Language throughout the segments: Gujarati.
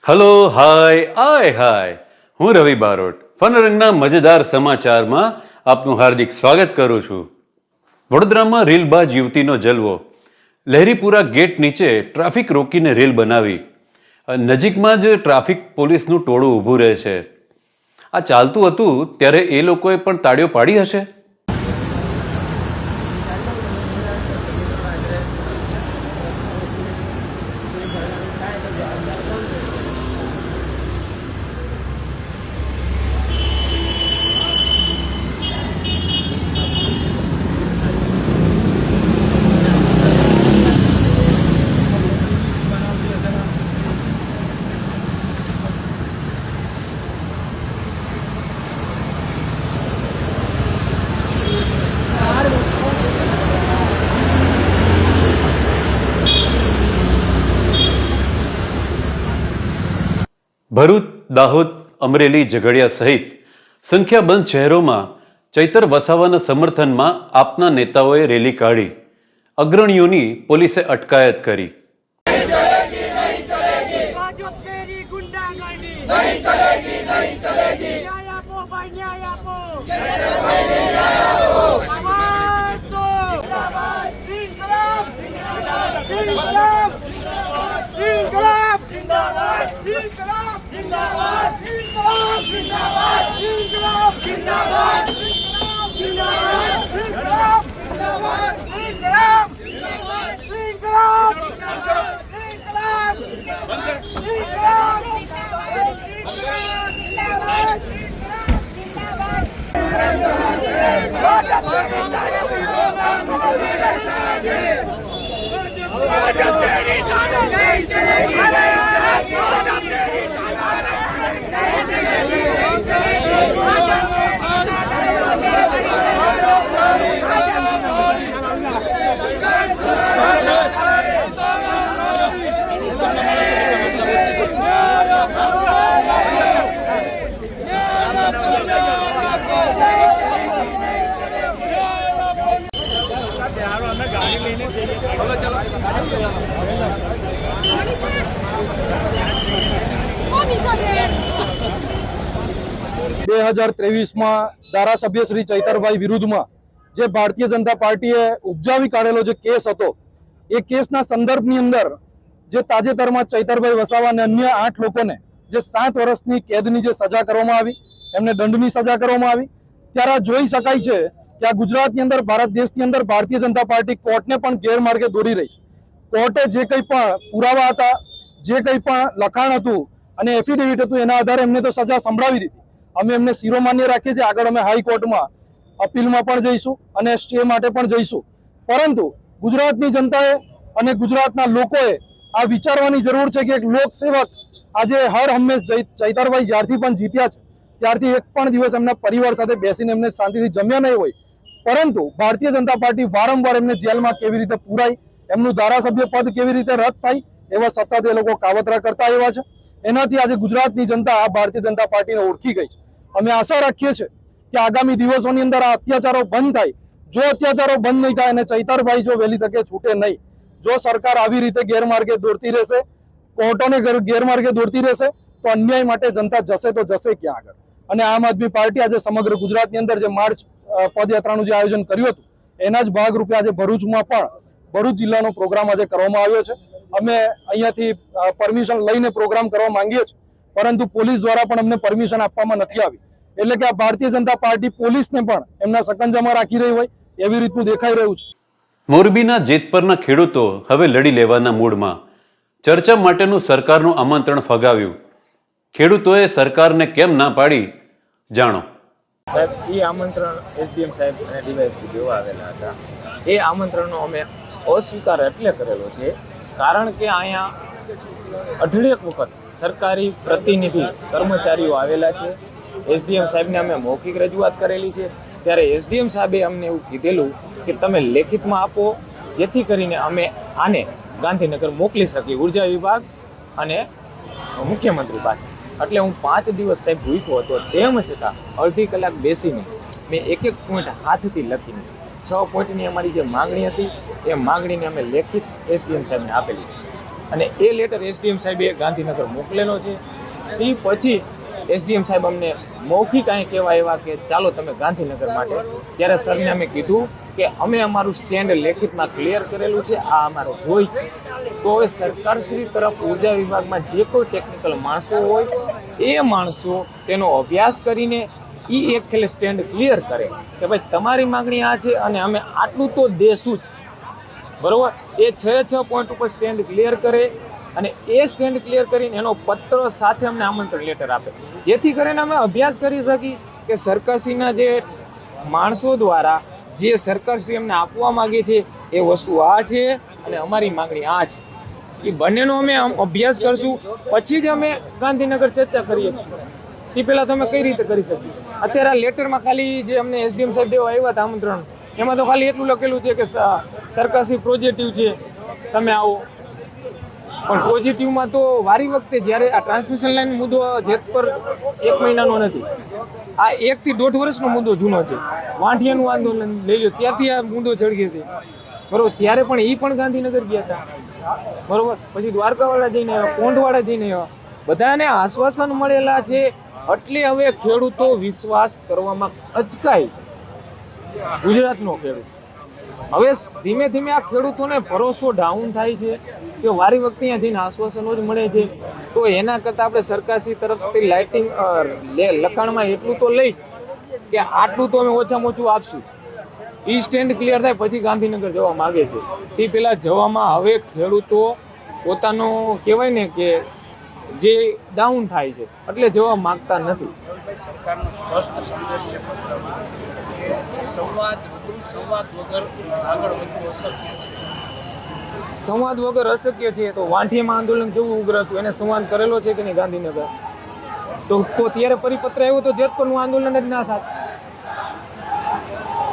હલો હાય હું રવિ બારોટ ફનરંગના મજેદાર સમાચારમાં આપનું હાર્દિક સ્વાગત કરું છું. વડોદરામાં રીલબાજ યુવતીનો જલવો. લહેરીપુરા ગેટ નીચે ટ્રાફિક રોકીને રીલ બનાવી. નજીકમાં જ ટ્રાફિક પોલીસનું ટોળું ઊભું રહે છે. આ ચાલતું હતું ત્યારે એ લોકોએ પણ તાળીઓ પાડી હશે. ભરૂચ, દાહોદ, અમરેલી, ઝઘડિયા સહિત સંખ્યાબંધ શહેરોમાં ચૈતર વસાવાના સમર્થનમાં આપના નેતાઓએ રેલી કાઢી. અગ્રણીઓની પોલીસે અટકાયત કરી. ધારાસભ્ય શ્રી ચૈતરભાઈ વિરુદ્ધમાં જે ભારતીય જનતા પાર્ટીએ ઉપજાવી કાઢેલો જે કેસ હતો, એ કેસના સંદર્ભની અંદર જે તાજેતરમાં ચૈતરભાઈ વસાવા અને અન્ય 8 લોકોને જે 7 વર્ષની કેદની જે સજા કરવામાં આવી, એમને દંડની સજા કરવામાં આવી, ત્યારે આ જોઈ શકાય છે કે આ ગુજરાતની અંદર, ભારત દેશની અંદર ભારતીય જનતા પાર્ટી કોર્ટને પણ ગેરમાર્ગે દોરી રહી છે. કોર્ટે જે કંઈ પણ પુરાવા હતા, જે કંઈ પણ લખાણ હતું અને એફિડેવિટ હતું, એના આધારે એમને તો સજા સંભળાવી દીધી. અમે એમને શિરોમાન્ય રાખીએ છીએ. આગળ અમે હાઈકોર્ટમાં અપીલમાં પણ જઈશું અને સ્ટે માટે પણ જઈશું. પરંતુ ગુજરાતની જનતાએ અને ગુજરાતના લોકોએ આ વિચારવાની જરૂર છે કે એક લોકસેવક આજે હર હંમેશ ચૈતરભાઈ જ્યારથી પણ જીત્યા છે ત્યારથી એક પણ દિવસ એમના પરિવાર સાથે બેસીને એમને શાંતિથી જમ્યા નહીં હોય. પરંતુ ભારતીય જનતા પાર્ટી વારંવાર એમને જેલમાં કેવી રીતે પુરાય, એમનું ધારાસભ્ય પદ કેવી રીતે રદ થાય, એવા સતત એ લોકો કાવતરા કરતા આવ્યા છે. એનાથી આજે ગુજરાતની જનતા આ ભારતીય જનતા પાર્ટીને ઓળખી ગઈ છે. અમે આશા રાખીએ છીએ કે આગામી દિવસોની અંદર આ અત્યાચારો બંધ થાય. જો અત્યાચારો બંધ નહીં થાય અને ચૈતરભાઈ જો વહેલી તકે છૂટે નહીં, જો સરકાર આવી રીતે ગેરમાર્ગે દોરતી રહેશે, કોર્ટોને ગેરમાર્ગે દોરતી રહેશે, તો અન્યાય માટે જનતા જશે તો જશે ક્યાં આગળ. અને આમ આદમી પાર્ટી આજે સમગ્ર ગુજરાતની અંદર જે માર્ચ પદયાત્રાનું જે આયોજન કર્યું હતું, એના જ ભાગરૂપે આજે ભરૂચમાં પણ ભરૂચ જિલ્લાનો પ્રોગ્રામ આજે કરવામાં આવ્યો છે. અમે અહીંયાથી પરમિશન લઈને પ્રોગ્રામ કરવા માંગીએ છીએ, પરંતુ પોલીસ દ્વારા પણ અમને પરમિશન આપવામાં નથી આવી. એટલે કે આ ભારતીય જનતા પાર્ટી પોલીસને પણ એમના સકંજામાં રાખી રહી હોય એવી રીતનું દેખાઈ રહ્યું છે. મોરબીના જેતપરના ખેડૂતો હવે લડી લેવાના મૂડમાં. ચર્ચા માટેનું સરકારનું આમંત્રણ ફગાવ્યું. ખેડૂતોએ સરકારને કેમ ના પાડી, જાણો. સાહેબ, એ આમંત્રણ એસડીએમ સાહેબ અને ડીવાયએસપી બેવ આવેલા હતા. એ આમંત્રણનો અમે અસ્વીકાર એટલે કરેલો છે કારણ કે અહીંયા અઢળેક વખત સરકારી પ્રતિનિધિ કર્મચારીઓ આવેલા છે. એસડીએમ સાહેબને અમે મૌખિક રજૂઆત કરેલી છે. ત્યારે એસડીએમ સાહેબે અમને એવું કીધેલું કે તમે લેખિતમાં આપો, જેથી કરીને અમે આને ગાંધીનગર મોકલી શકીએ ઉર્જા વિભાગ અને મુખ્યમંત્રી પાસે. એટલે હું 5 દિવસ સાહેબ ભૂખ્યો હતો. તેમ છતાં અડધી કલાક બેસીને મેં એક પોઈન્ટ હાથથી લખીને 6 પોઈન્ટની અમારી જે માંગણી હતી એ માંગણીને અમે લેખિત એસડીએમ સાહેબને આપેલી છે. અને એ લેટર એસડીએમ સાહેબે ગાંધીનગર મોકલેલો છે. તે પછી એસડીએમ સાહેબ અમને મૌખિક અહીં કહેવા એવા કે ચાલો તમે ગાંધીનગર માટે. ત્યારે સરને અમે કીધું કે અમે અમારું સ્ટેન્ડ લેખિતમાં ક્લિયર કરેલું છે, આ અમારો જોઈ છે. તો હવે સરકારશ્રી તરફ ઉર્જા વિભાગમાં જે કોઈ ટેકનિકલ માણસો હોય એ માણસો તેનો અભ્યાસ કરીને એ એક ખેલે સ્ટેન્ડ ક્લિયર કરે કે ભાઈ તમારી માંગણી આ છે અને અમે આટલું તો દેશું જ. બરોબર, એ 6 પોઈન્ટ ઉપર સ્ટેન્ડ ક્લિયર કરે અને એ સ્ટેન્ડ ક્લિયર કરીને એનો પત્ર સાથે અમને આમંત્રણ લેટર આપે, જેથી કરીને અમે અભ્યાસ કરી શકી કે સરકારશ્રીના જે માણસો દ્વારા જે સરકારશ્રી અમને આપવા માંગે છે એ વસ્તુ આ છે અને અમારી માંગણી આ છે. એ બંનેનો અમે અભ્યાસ કરશું, પછી જ અમે ગાંધીનગર ચર્ચા કરીએ છીએ. તે પહેલાં તો અમે કઈ રીતે કરી શકીએ? અત્યારે આ લેટરમાં ખાલી જે અમને એસડીએમ સાહેબ દેવા આવ્યા હતા આમંત્રણ, એમાં તો ખાલી એટલું લખેલું છે કે સરકારશ્રી પોઝિટિવ છે, તમે આવો. પણ પોઝિટિવમાં તો વારી વખતે જ્યારે આ ટ્રાન્સમિશન લાઈન મુદ્દો જેતપર 1 મહિનાનો નથી, આ 1 થી 1.5 વર્ષનો મુદ્દો જૂનો છે. વાંઠિયાનું આંદોલન લઈ લો, ત્યારથી આ મુદ્દો ચડગે છે. બરોબર, ત્યારે પણ એ પણ ગાંધીનગર ગયા હતા. બરોબર, પછી દ્વારકાવાળા જઈને આવ્યા, કોંઢવાળા જઈને આવ્યા, બધાને આશ્વાસન મળેલા છે. એટલે હવે ખેડૂતો વિશ્વાસ કરવામાં અચકાય છે, ગુજરાતનો ખેડૂત. હવે ધીમે ધીમે આ ખેડૂતોને ભરોસો ડાઉન થાય છે કે વારી વખતે અહીંયા જઈને આશ્વાસનો જ મળે છે. તો એના કરતાં આપણે સરકારશ્રી તરફથી લાઇટિંગ લખાણમાં એટલું તો લઈ કે આટલું તો અમે ઓછામાં ઓછું આપશું. એ સ્ટેન્ડ ક્લિયર થાય પછી ગાંધીનગર જવા માગે છે. તે પહેલાં જવામાં હવે ખેડૂતો પોતાનો કહેવાય ને કે જે ડાઉન થાય છે એટલે જવા માંગતા નથી. સરકારનો સ્પષ્ટ સંદેશ છે પત્રમાં કે સંવાદ વગર આગળ વધવું અશક્ય છે. સંવાદ વગર અશક્ય છે. તો વાંઠીયામાં આંદોલન કેવું ઉગ્ર હતું, એને સંવાદ કરેલો છે કે નહીં ગાંધીનગર? તો ત્યારે પરિપત્ર આવ્યો તો જેતપરનું આંદોલન જ ના થાત,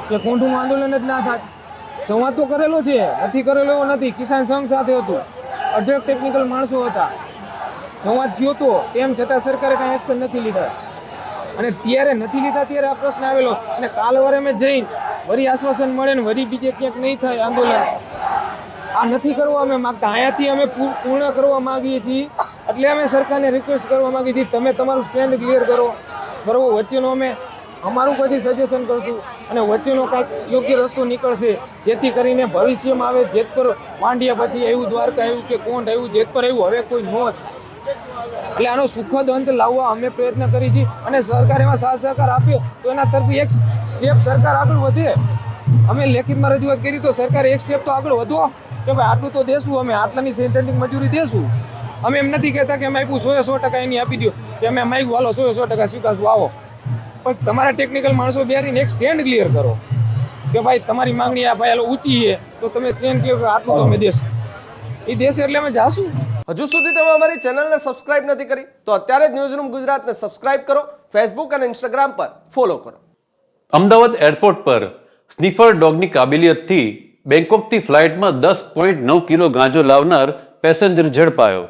કે કોંઢુનું આંદોલન જ ના થાત. સંવાદ તો કરેલો છે, નથી કરેલો એવો નથી. કિસાન સંઘ સાથે હતું, અઢળક ટેકનિકલ માણસો હતા, સંવાદ થયો તો, તેમ છતાં સરકારે કાંઈ એક્શન નથી લીધા. અને ત્યારે નથી લીધા ત્યારે આ પ્રશ્ન આવેલો. અને કાલવારે અમે જઈને વળી આશ્વાસન મળે ને વળી બીજે ક્યાંક નહીં થાય આંદોલન, આ નથી કરવા અમે માગતા. અહીંયાથી અમે પૂર્ણ કરવા માંગીએ છીએ. એટલે અમે સરકારને રિક્વેસ્ટ કરવા માંગીએ છીએ તમે તમારું સ્ટેન્ડ ક્લિયર કરો. બરાબર, વચ્ચેનો અમે અમારું પછી સજેશન કરશું અને વચ્ચેનો કાંઈક યોગ્ય રસ્તો નીકળશે, જેથી કરીને ભવિષ્યમાં આવે જેતપર માંડ્યા પછી આવ્યું, દ્વારકા આવ્યું કે કોંઢ આવ્યું, જેતપર આવ્યું, હવે કોઈ નોંધ. એટલે આનો સુખદ અંત લાવવા અમે પ્રયત્ન કરી છીએ અને સરકાર એમાં સાથ સહકાર આપે તો એના તરફથી એક સ્ટેપ સરકાર આગળ વધે. અમે લેખિતમાં રજૂઆત કરી તો સરકારે એક સ્ટેપ તો આગળ વધો કે ભાઈ આટલું તો દેશું, અમે આટલાની સૈદ્ધાંતિક મજૂરી દેશું. અમે એમ નથી કહેતા કે અમે આપ્યું 100% એની આપી દો, કે અમે માગ્યું હાલો 100% સ્વીકારશું આવો. પણ તમારા ટેકનિકલ માણસો બેરીને એક સ્ટેન્ડ ક્લિયર કરો કે ભાઈ તમારી માંગણી આ ભાઈ ઊંચી છે તો તમે સ્ટેન્ડ ક્લિયર કરો, આટલું તો અમે દેશું. એ દેશ એટલે અમે જાશું. હજુ સુધી તમે અમારી ચેનલને સબસ્ક્રાઇબ નથી કરી તો અત્યારે જ ન્યૂઝરૂમ ગુજરાતને સબસ્ક્રાઇબ કરો, ફેસબુક અને ઇન્સ્ટાગ્રામ પર ફોલો કરો. અમદાવાદ એરપોર્ટ પર સ્નિફર ડોગની કાબિલિયતથી બેંકોકથી ફ્લાઇટમાં 10.9 કિલો ગાંજો લાવનાર પેસેન્જર ઝડપાયો.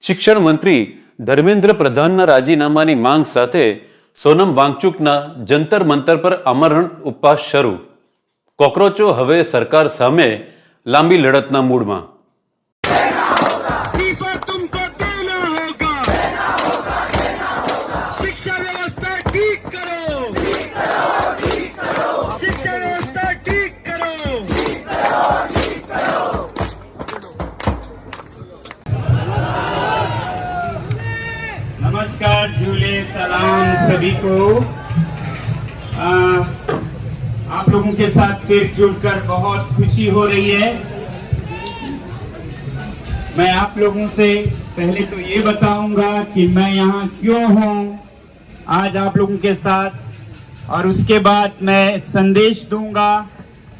શિક્ષણ મંત્રી ધર્મેન્દ્ર પ્રધાનના રાજીનામાની માંગ સાથે સોનમ વાંગચુકના જંતર મંતર પર આમરણ ઉપવાસ શરૂ. કોકરોચો હવે સરકાર સામે લાંબી લડતના મૂડમાં. नमस्कार, झूले सलाम सभी को। आप लोगों के साथ फिर जुड़कर बहुत खुशी हो रही है। मैं आप लोगों से पहले तो ये बताऊंगा कि मैं यहाँ क्यों हूँ आज आप लोगों के साथ, और उसके बाद मैं संदेश दूंगा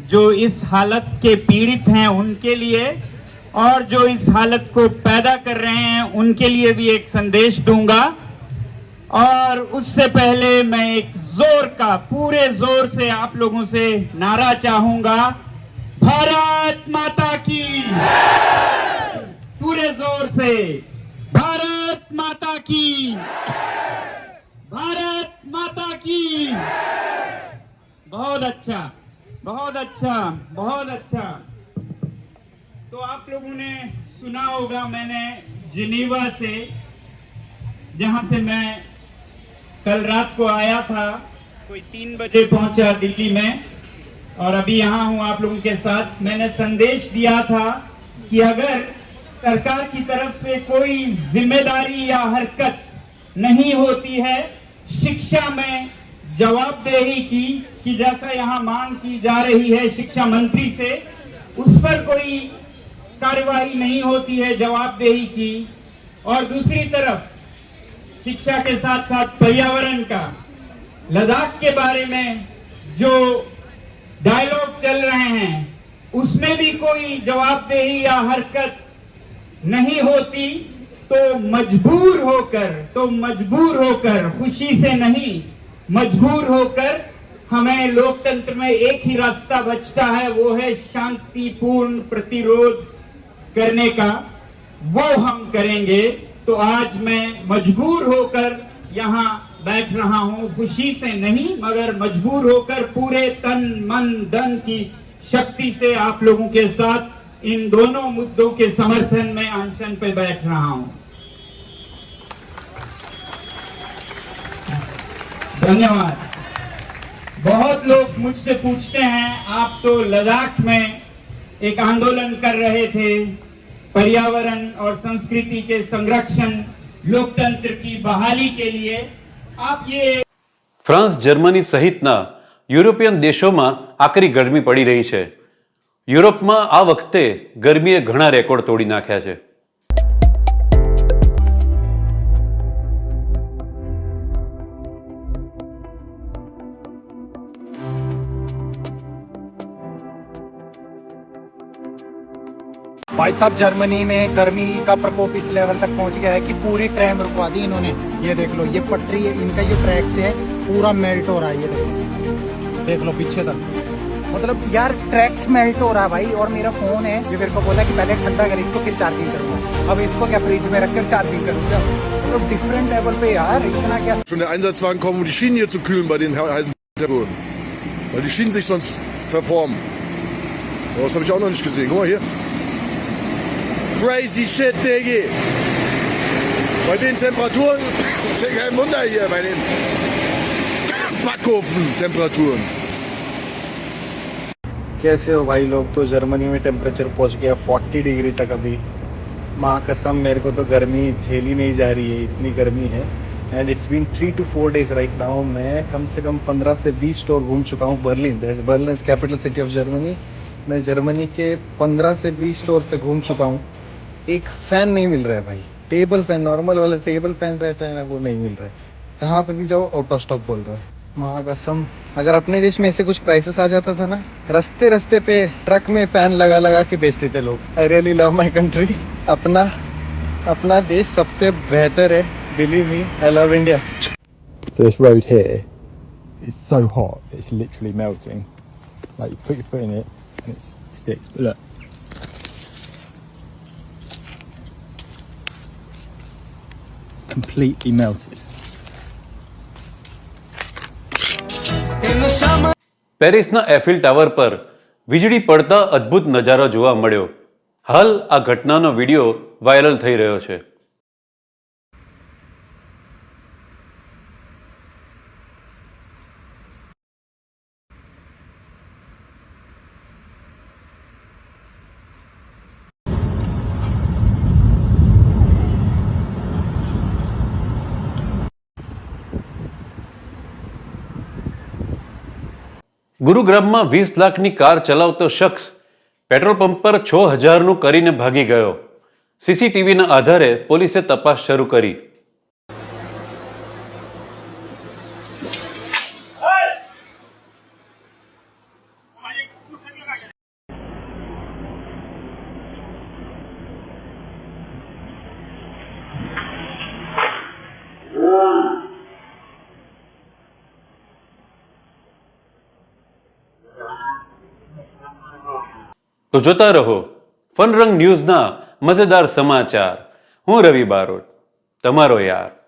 जो इस हालत के पीड़ित हैं उनके लिए, और जो इस हालत को पैदा कर रहे हैं उनके लिए भी एक संदेश दूंगा। और उससे पहले मैं एक जोर का, पूरे जोर से आप लोगों से नारा चाहूंगा, भारत माता की, पूरे जोर से भारत माता की, भारत माता की। बहुत अच्छा, बहुत अच्छा, बहुत अच्छा। तो आप लोगों ने सुना होगा, मैंने जिनीवा से, जहां से मैं कल रात को आया था, कोई 3 बजे पहुंचा दिल्ली में, और अभी यहां हूं आप लोगों के साथ। मैंने संदेश दिया था कि अगर सरकार की तरफ से कोई जिम्मेदारी या हरकत नहीं होती है शिक्षा में जवाबदेही की, कि जैसा यहां मांग की जा रही है शिक्षा मंत्री से, उस पर कोई कार्यवाही नहीं होती है जवाबदेही की, और दूसरी तरफ शिक्षा के साथ साथ पर्यावरण का, लद्दाख के बारे में जो डायलॉग चल रहे हैं उसमें भी कोई जवाबदेही या हरकत नहीं होती, तो मजबूर होकर खुशी से नहीं, मजबूर होकर हमें लोकतंत्र में एक ही रास्ता बचता है, वो है शांतिपूर्ण प्रतिरोध करने का, वो हम करेंगे। तो आज मैं मजबूर होकर यहां बैठ रहा हूं, खुशी से नहीं मगर मजबूर होकर, पूरे तन मन धन की शक्ति से आप लोगों के साथ इन दोनों मुद्दों के समर्थन में अनशन पे बैठ रहा हूं। धन्यवाद। बहुत लोग मुझसे पूछते हैं, आप तो लद्दाख में एक आंदोलन कर रहे थे पर्यावरण और संस्कृति के संरक्षण, लोकतंत्र की बहाली के लिए, आप ये ફ્રાન્સ જર્મની સહિતના યુરોપિયન દેશોમાં આકરી ગરમી પડી રહી છે. યુરોપમાં આ વખતે ગરમીએ ઘણા રેકોર્ડ તોડી નાખ્યા છે. भाई साहब जर्मनी में गर्मी का प्रकोप इस लेवल तक पहुंच गया है कि पूरी ट्रेन रुकवा दी इन्होंने। ये देख लो, ये पटरी है इनका, ये ट्रैक से है पूरा मेल्ट हो रहा है। ये देख लो पीछे तक, मतलब यार ट्रैक्स मेल्ट हो रहा है भाई। और मेरा फोन है, ये मेरे को बोला कि पहले ठंडा कर इसको फिर चार्जिंग करूंगा। अब इसको क्या फ्रिज में रखकर चार्जिंग करूंगा? मतलब डिफरेंट लेवल पे यार, इतना क्या। Schon der Einsatzwagen kommen, um die Schienen hier zu kühlen bei den heißen Temperaturen. Weil die Schienen sich sonst verformen. Oh, das habe ich auch noch nicht gesehen. Guck mal hier. Crazy shit, Diggi. Bei den Temperaturen ist ja kein Wunder hier, bei den Backofen-Temperaturen. कैसे हो भाई लोग? तो जर्मनी में टेम्परेचर पहुंच गया 40 डिग्री तक अभी। माँ कसम मेरे को तो गर्मी झेली नहीं जा रही है, इतनी गर्मी है। And it's been 3 to 4 days right now. मैं कम से कम 15 से 20 स्टोर घूम चुका हूँ। Berlin is capital city of Germany. मैं जर्मनी के 15 से 20 स्टोर पे घूम चुका हूँ। एक फैन नहीं मिल रहा है भाई, टेबल फैन, नॉर्मल वाला टेबल फैन रहता है ना, वो नहीं मिल रहा है। कहाँ पे भी जाओ आउट ऑफ स्टॉक बोल रहा है। माँ कसम, अगर अपने देश में ऐसे कुछ क्राइसिस आ जाता था ना, रास्ते रास्ते पे ट्रक में फैन लगा लगा के बेचते थे लोग। I really love my country. अपना देश सबसे बेहतर है, believe me, I love India. So this road here is so hot, it's literally melting. Like you put your foot in it and it sticks. But look. Completely melted. પેરિસના એફિલ ટાવર પર વીજળી પડતા અદ્ભુત નજારો જોવા મળ્યો. હાલ આ ઘટનાનો વિડીયો વાયરલ થઈ રહ્યો છે. ગુરુગ્રામમાં 20 લાખની કાર ચલાવતો શખ્સ પેટ્રોલ પંપ પર 6,000નું કરીને ભાગી ગયો. સીસીટીવીના આધારે પોલીસે તપાસ શરૂ કરી. તો જોતા રહો ફન રંગ ન્યૂઝના મજેદાર સમાચાર. હું રવિ બારોટ, તમારો યાર.